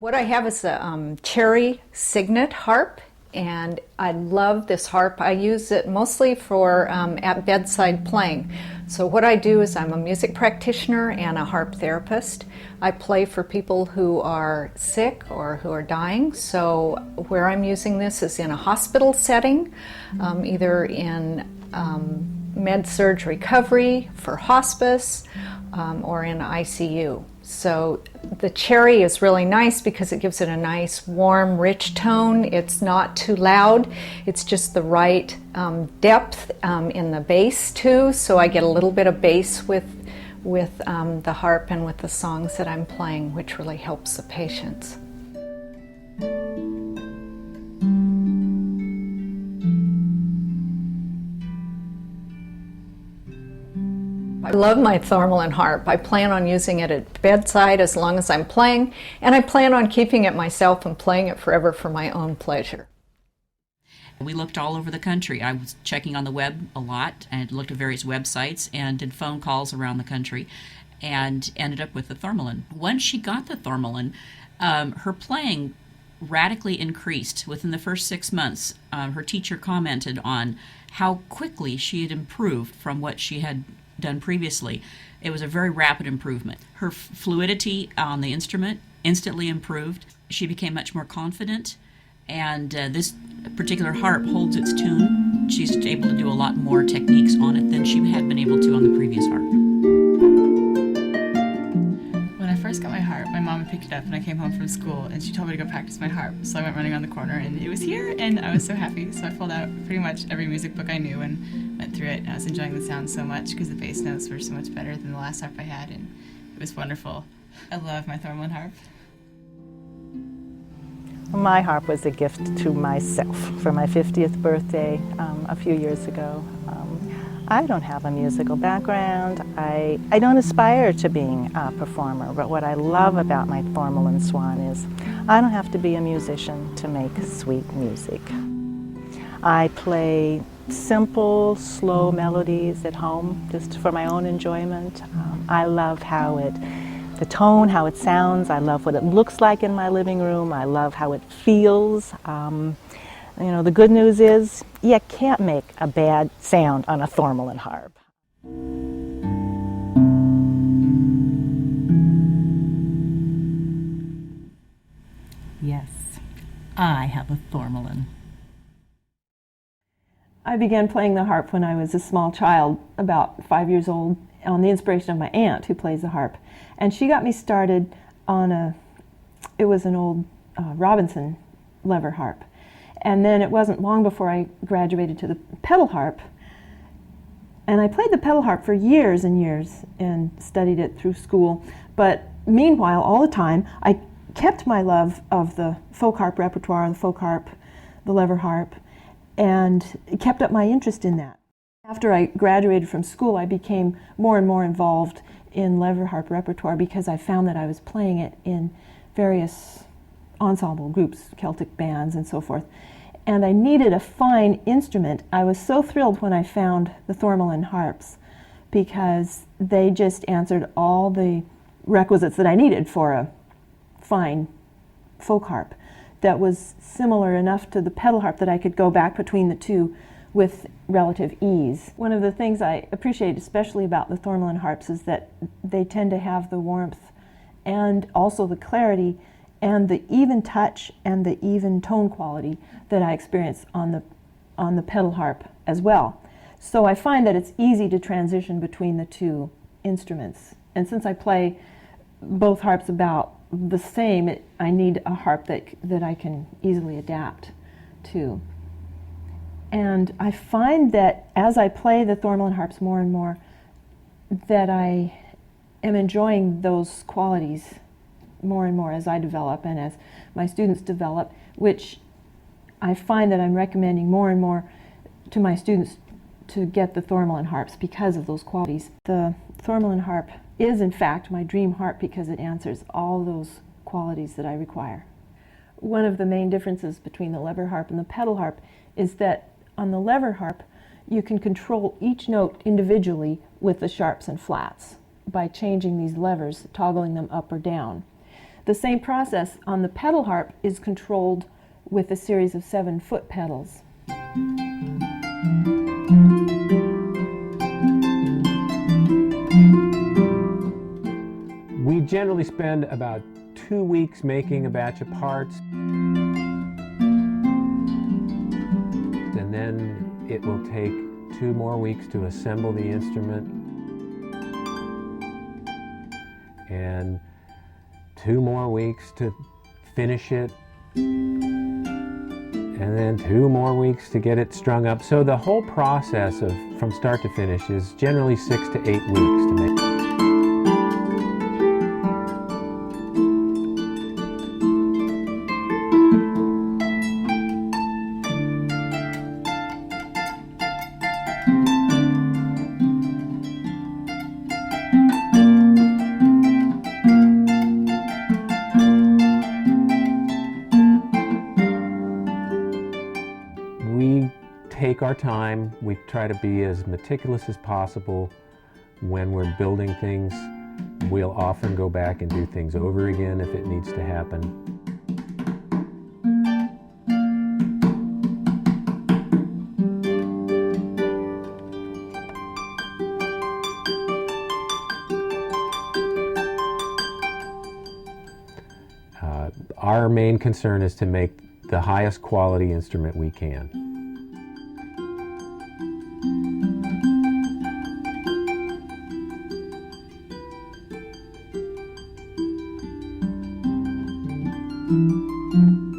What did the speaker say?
What I have is a cherry signet harp, and I love this harp. I use it mostly for at bedside playing. So what I do is I'm a music practitioner and a harp therapist. I play for people who are sick or who are dying. So where I'm using this is in a hospital setting, either in med-surg recovery for hospice or in ICU. So the cherry is really nice because it gives it a nice, warm, rich tone. It's not too loud. It's just the right depth in the bass too. So I get a little bit of bass with the harp and with the songs that I'm playing, which really helps the patients. I love my Thormahlen harp. I plan on using it at bedside as long as I'm playing, and I plan on keeping it myself and playing it forever for my own pleasure. We looked all over the country. I was checking on the web a lot and looked at various websites and did phone calls around the country and ended up with the Thormahlen. Once she got the Thormahlen, her playing radically increased. Within the first 6 months, her teacher commented on how quickly she had improved from what she had done previously. It was a very rapid improvement. Her fluidity on the instrument instantly improved. She became much more confident, and this particular harp holds its tune. She's able to do a lot more techniques on it than she had been able to on the previous harp. When I first got my harp, my mom picked it up and I came home from school and she told me to go practice my harp. So I went running around the corner and it was here and I was so happy. So I pulled out pretty much every music book I knew and went through it. I was enjoying the sound so much because the bass notes were so much better than the last harp I had, and it was wonderful. I love my Thormahlen harp. My harp was a gift to myself for my 50th birthday a few years ago. I don't have a musical background. I don't aspire to being a performer, but what I love about my Thormahlen Swan is I don't have to be a musician to make sweet music. I play simple, slow melodies at home just for my own enjoyment. I love the tone, how it sounds. I love what it looks like in my living room. I love how it feels. You know, the good news is you can't make a bad sound on a Thormahlen harp. Yes, I have a Thormahlen. I began playing the harp when I was a small child, about 5 years old, on the inspiration of my aunt who plays the harp. And she got me started on it was an old Robinson lever harp. And then it wasn't long before I graduated to the pedal harp. And I played the pedal harp for years and years and studied it through school. But meanwhile, all the time, I kept my love of the folk harp repertoire, the folk harp, the lever harp, and kept up my interest in that. After I graduated from school, I became more and more involved in lever harp repertoire because I found that I was playing it in various ensemble groups, Celtic bands and so forth. And I needed a fine instrument. I was so thrilled when I found the Thormahlen Harps because they just answered all the requisites that I needed for a fine folk harp that was similar enough to the pedal harp that I could go back between the two with relative ease. One of the things I appreciate especially about the Thormahlen Harps is that they tend to have the warmth and also the clarity and the even touch and the even tone quality that I experience on the pedal harp as well. So I find that it's easy to transition between the two instruments. And since I play both harps about the same, I need a harp that I can easily adapt to. And I find that as I play the Thormahlen Harps more and more, that I am enjoying those qualities more and more as I develop and as my students develop, which I find that I'm recommending more and more to my students to get the Thormahlen Harps because of those qualities. The Thormahlen Harp is in fact my dream harp because it answers all those qualities that I require. One of the main differences between the lever harp and the pedal harp is that on the lever harp you can control each note individually with the sharps and flats by changing these levers, toggling them up or down. The same process on the pedal harp is controlled with a series of 7-foot pedals. We generally spend about 2 weeks making a batch of parts, and then it will take 2 more weeks to assemble the instrument, and 2 more weeks to finish it, and then 2 more weeks to get it strung up. So the whole process from start to finish is generally 6 to 8 weeks to make. We take our time. We try to be as meticulous as possible when we're building things. We'll often go back and do things over again if it needs to happen. Our main concern is to make the highest quality instrument we can. Mm-hmm.